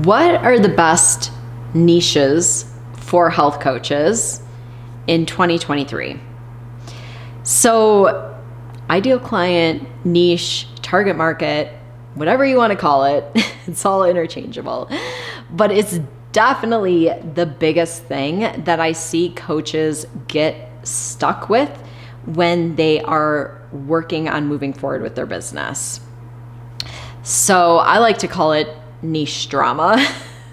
What are the best niches for health coaches in 2023? So, ideal client, niche, target market, whatever you want to call it, it's all interchangeable. But it's definitely the biggest thing that I see coaches get stuck with when they are working on moving forward with their business. So I like to call it niche drama.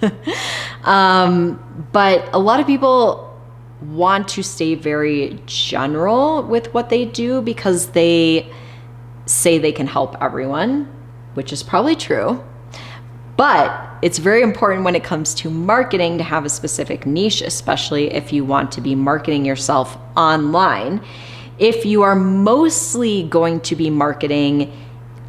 But a lot of people want to stay very general with what they do because they say they can help everyone, which is probably true. But it's very important when it comes to marketing to have a specific niche, especially if you want to be marketing yourself online. If you are mostly going to be marketing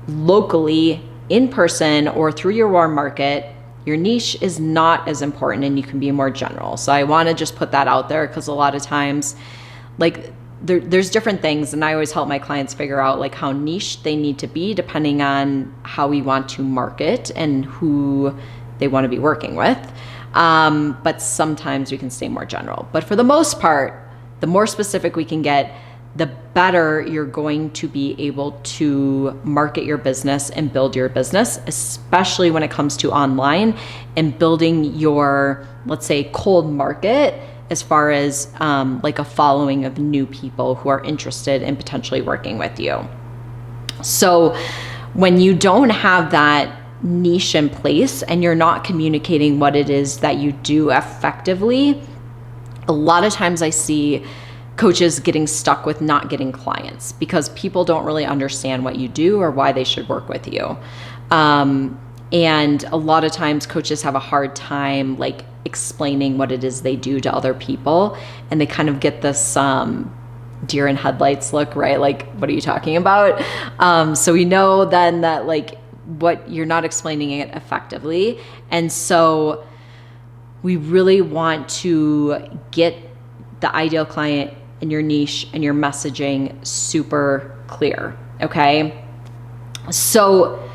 locally, in person, or through your warm market, your niche is not as important and you can be more general. So I want to just put that out there because a lot of times, like there's different things, and I always help my clients figure out like how niche they need to be depending on how we want to market and who they want to be working with. But sometimes we can stay more general. But for the most part, the more specific we can get, the better you're going to be able to market your business and build your business, especially when it comes to online and building your, let's say, cold market as far as like a following of new people who are interested in potentially working with you. So when you don't have that niche in place and you're not communicating what it is that you do effectively, a lot of times I see coaches getting stuck with not getting clients because people don't really understand what you do or why they should work with you. And a lot of times coaches have a hard time like explaining what it is they do to other people, and they kind of get this deer in headlights look, right? Like, what are you talking about? So we know then that like what you're not explaining it effectively. And so we really want to get the ideal client and your niche and your messaging super clear, okay? So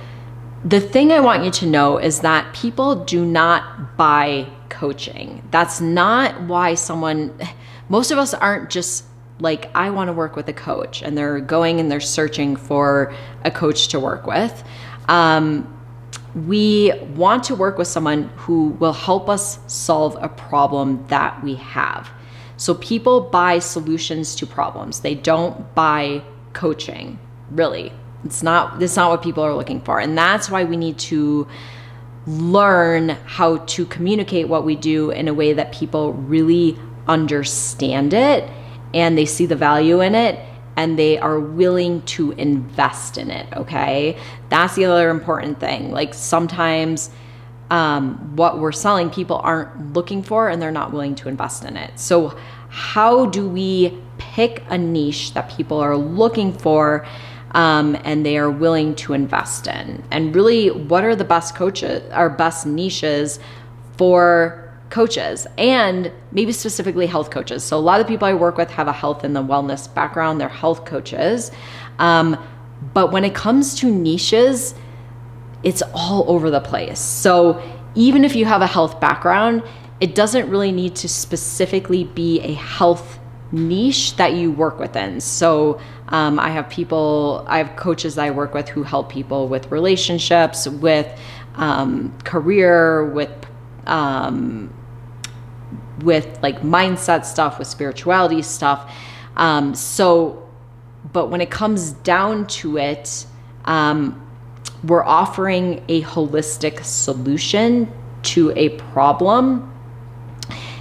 the thing I want you to know is that people do not buy coaching. That's not why most of us aren't just like, I want to work with a coach, and they're going and they're searching for a coach to work with. We want to work with someone who will help us solve a problem that we have. So people buy solutions to problems. They don't buy coaching, really. It's not what people are looking for. And that's why we need to learn how to communicate what we do in a way that people really understand it and they see the value in it and they are willing to invest in it, okay? That's the other important thing. Like sometimes what we're selling, people aren't looking for and they're not willing to invest in it. So how do we pick a niche that people are looking for and they are willing to invest in? And really, what are the best coaches, our best niches for coaches, and maybe specifically health coaches? So a lot of people I work with have a health and the wellness background. They're health coaches. But when it comes to niches, it's all over the place. So even if you have a health background, it doesn't really need to specifically be a health niche that you work within. So I have coaches that I work with who help people with relationships, with career, with like mindset stuff, with spirituality stuff. But when it comes down to it, we're offering a holistic solution to a problem.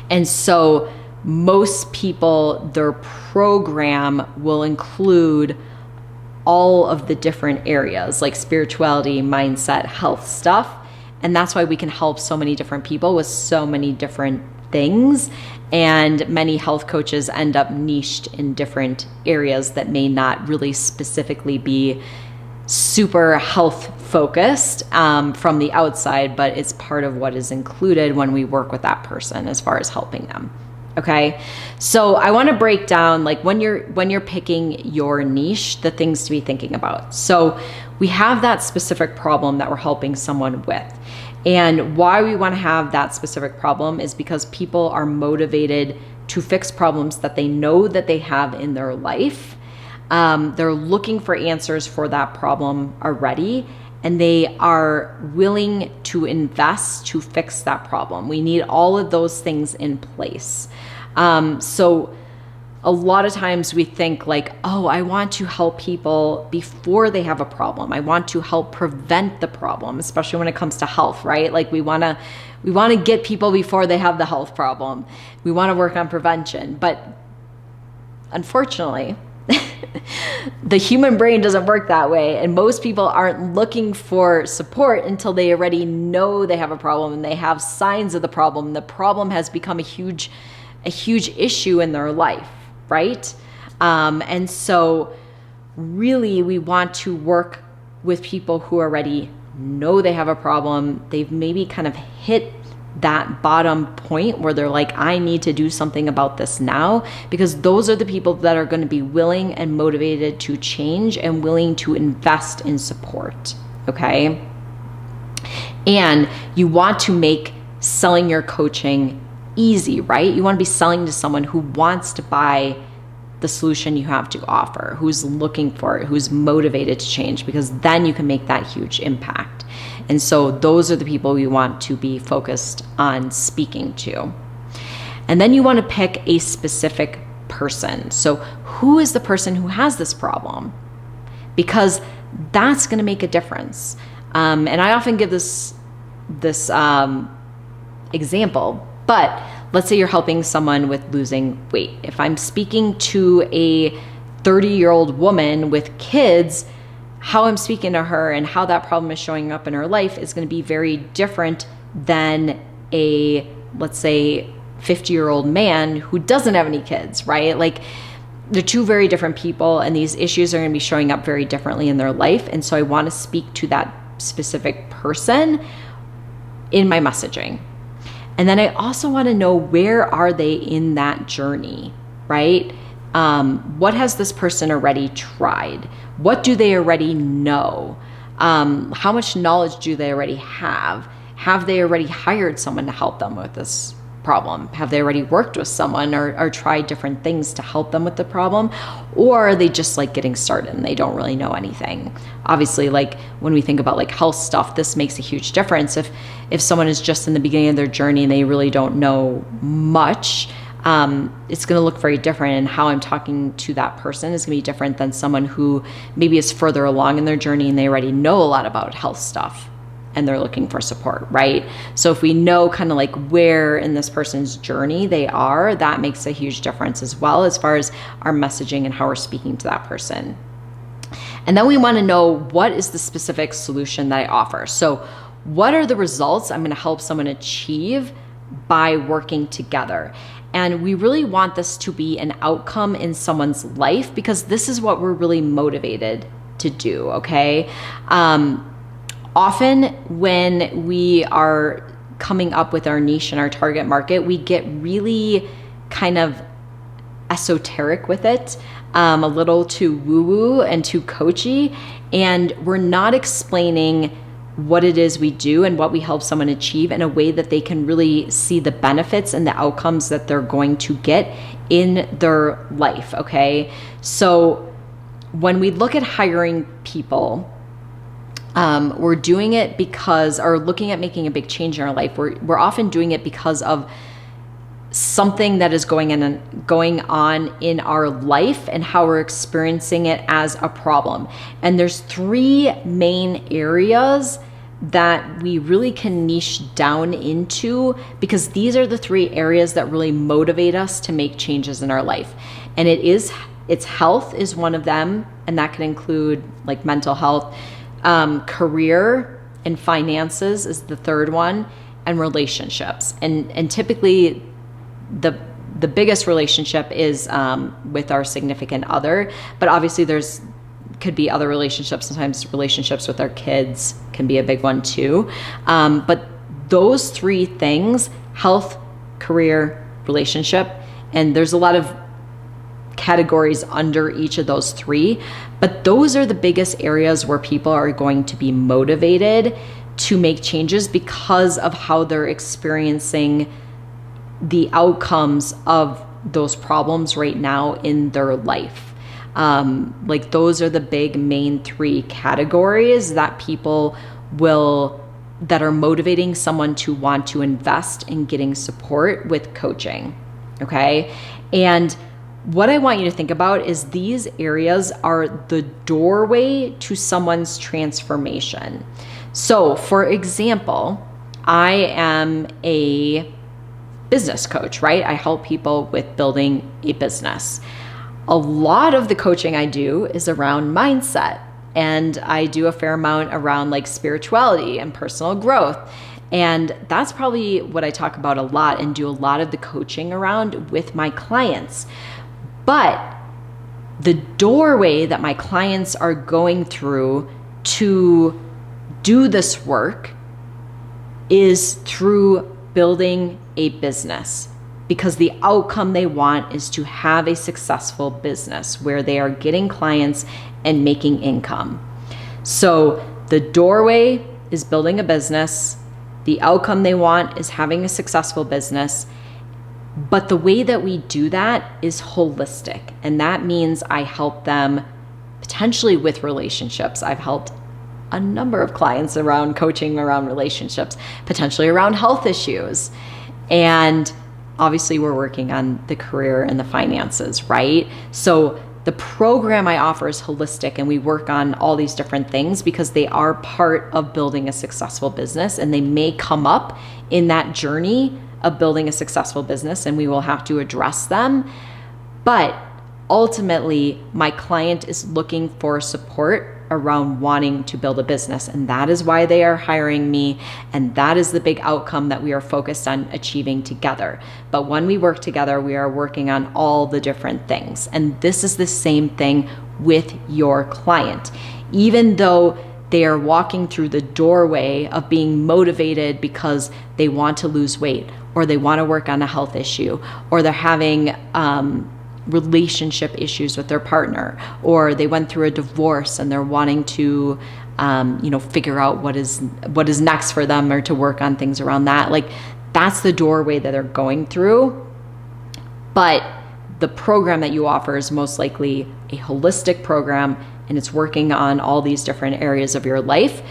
And so most people, their program will include all of the different areas like spirituality, mindset, health stuff. And that's why we can help so many different people with so many different things. And many health coaches end up niched in different areas that may not really specifically be super health focused from the outside, but it's part of what is included when we work with that person as far as helping them. Okay. So I want to break down like when you're picking your niche, the things to be thinking about. So we have that specific problem that we're helping someone with. And why we want to have that specific problem is because people are motivated to fix problems that they know that they have in their life. They're looking for answers for that problem already, and they are willing to invest to fix that problem. We need all of those things in place. So a lot of times we think like, oh, I want to help people before they have a problem. I want to help prevent the problem, especially when it comes to health, right? Like we want to get people before they have the health problem. We want to work on prevention. But unfortunately, the human brain doesn't work that way. And most people aren't looking for support until they already know they have a problem and they have signs of the problem. The problem has become a huge issue in their life, right? And so really we want to work with people who already know they have a problem. They've maybe kind of hit that bottom point where they're like, I need to do something about this now, because those are the people that are going to be willing and motivated to change and willing to invest in support. Okay. And you want to make selling your coaching easy, right? You want to be selling to someone who wants to buy the solution you have to offer, who's looking for it, who's motivated to change, because then you can make that huge impact. And so those are the people we want to be focused on speaking to. And then you want to pick a specific person. So who is the person who has this problem? Because that's going to make a difference. And I often give this example, but let's say you're helping someone with losing weight. If I'm speaking to a 30-year-old woman with kids, how I'm speaking to her and how that problem is showing up in her life is going to be very different than a, let's say, 50-year-old man who doesn't have any kids, right? Like they're two very different people, and these issues are going to be showing up very differently in their life. And so I want to speak to that specific person in my messaging. And then I also want to know, where are they in that journey, right? What has this person already tried? What do they already know? How much knowledge do they already have? Have they already hired someone to help them with this problem? Have they already worked with someone or tried different things to help them with the problem? Or are they just like getting started and they don't really know anything? Obviously, like when we think about like health stuff, this makes a huge difference. If someone is just in the beginning of their journey and they really don't know much, it's going to look very different, and how I'm talking to that person is going to be different than someone who maybe is further along in their journey and they already know a lot about health stuff and they're looking for support, right? So if we know kind of like where in this person's journey they are, that makes a huge difference as well, as far as our messaging and how we're speaking to that person. And then we want to know, what is the specific solution that I offer? So what are the results I'm going to help someone achieve by working together? And we really want this to be an outcome in someone's life, because this is what we're really motivated to do, okay? Often when we are coming up with our niche and our target market, we get really kind of esoteric with it, a little too woo-woo and too coachy, and we're not explaining what it is we do and what we help someone achieve in a way that they can really see the benefits and the outcomes that they're going to get in their life, okay? So when we look at hiring people, we're doing it because, or looking at making a big change in our life, we're often doing it because of something that is going on in our life and how we're experiencing it as a problem. And there's three main areas that we really can niche down into, because these are the three areas that really motivate us to make changes in our life. And it's health is one of them, and that can include like mental health. Career and finances is the third one, and relationships. And typically the biggest relationship is with our significant other, but obviously could be other relationships. Sometimes relationships with our kids can be a big one too. But those three things: health, career, relationship, and there's a lot of categories under each of those three, but those are the biggest areas where people are going to be motivated to make changes because of how they're experiencing the outcomes of those problems right now in their life. Like those are the big main three categories that that are motivating someone to want to invest in getting support with coaching. Okay. And what I want you to think about is these areas are the doorway to someone's transformation. So for example, I am a business coach, right? I help people with building a business. A lot of the coaching I do is around mindset, and I do a fair amount around like spirituality and personal growth. And that's probably what I talk about a lot and do a lot of the coaching around with my clients. But the doorway that my clients are going through to do this work is through building a business, because the outcome they want is to have a successful business where they are getting clients and making income. So the doorway is building a business. The outcome they want is having a successful business. But the way that we do that is holistic. And that means I help them potentially with relationships. I've helped a number of clients around coaching around relationships, potentially around health issues. And obviously we're working on the career and the finances, right? So the program I offer is holistic, and we work on all these different things because they are part of building a successful business, and they may come up in that journey of building a successful business, and we will have to address them. But ultimately, my client is looking for support around wanting to build a business, and that is why they are hiring me, and that is the big outcome that we are focused on achieving together. But when we work together, we are working on all the different things, and this is the same thing with your client. Even though they are walking through the doorway of being motivated because they want to lose weight, or they want to work on a health issue, or they're having relationship issues with their partner, or they went through a divorce and they're wanting to figure out what is next for them, or to work on things around that. Like, that's the doorway that they're going through. But the program that you offer is most likely a holistic program, and it's working on all these different areas of your life.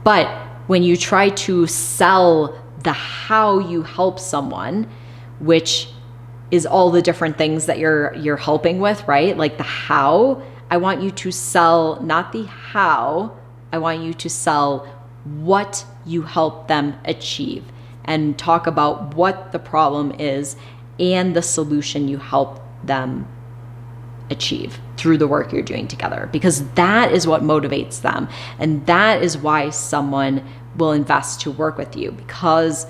But when you try to sell the how you help someone, which is all the different things that you're helping with, right? Like the how, I want you to sell not the how, I want you to sell what you help them achieve, and talk about what the problem is and the solution you help them achieve through the work you're doing together, because that is what motivates them. And that is why someone will invest to work with you, because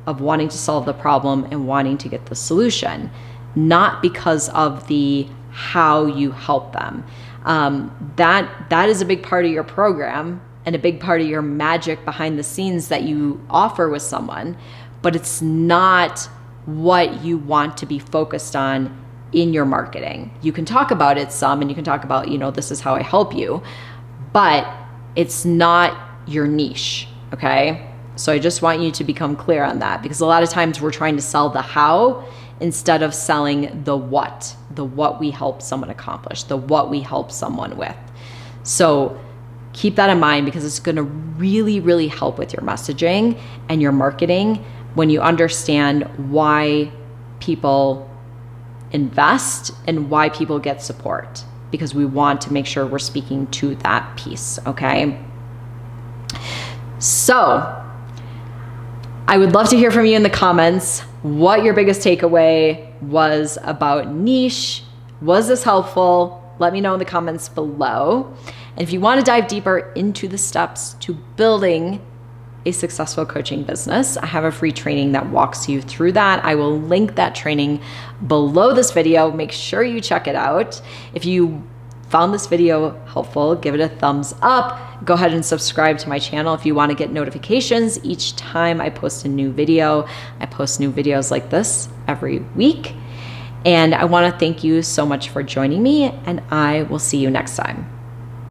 of wanting to solve the problem and wanting to get the solution, not because of the how you help them. That is a big part of your program and a big part of your magic behind the scenes that you offer with someone, but it's not what you want to be focused on in your marketing. You can talk about it some, and you can talk about, this is how I help you, but it's not your niche, okay? So I just want you to become clear on that, because a lot of times we're trying to sell the how instead of selling the what we help someone accomplish, the what we help someone with. So keep that in mind, because it's going to really, really help with your messaging and your marketing when you understand why people invest and why people get support, because we want to make sure we're speaking to that piece, okay? So I would love to hear from you in the comments what your biggest takeaway was about niche. Was this helpful? Let me know in the comments below. And if you want to dive deeper into the steps to building a successful coaching business, I have a free training that walks you through that. I will link that training below this video. Make sure you check it out. If you found this video helpful, give it a thumbs up. Go ahead and subscribe to my channel if you want to get notifications each time I post a new video. I post new videos like this every week. And I want to thank you so much for joining me, and I will see you next time.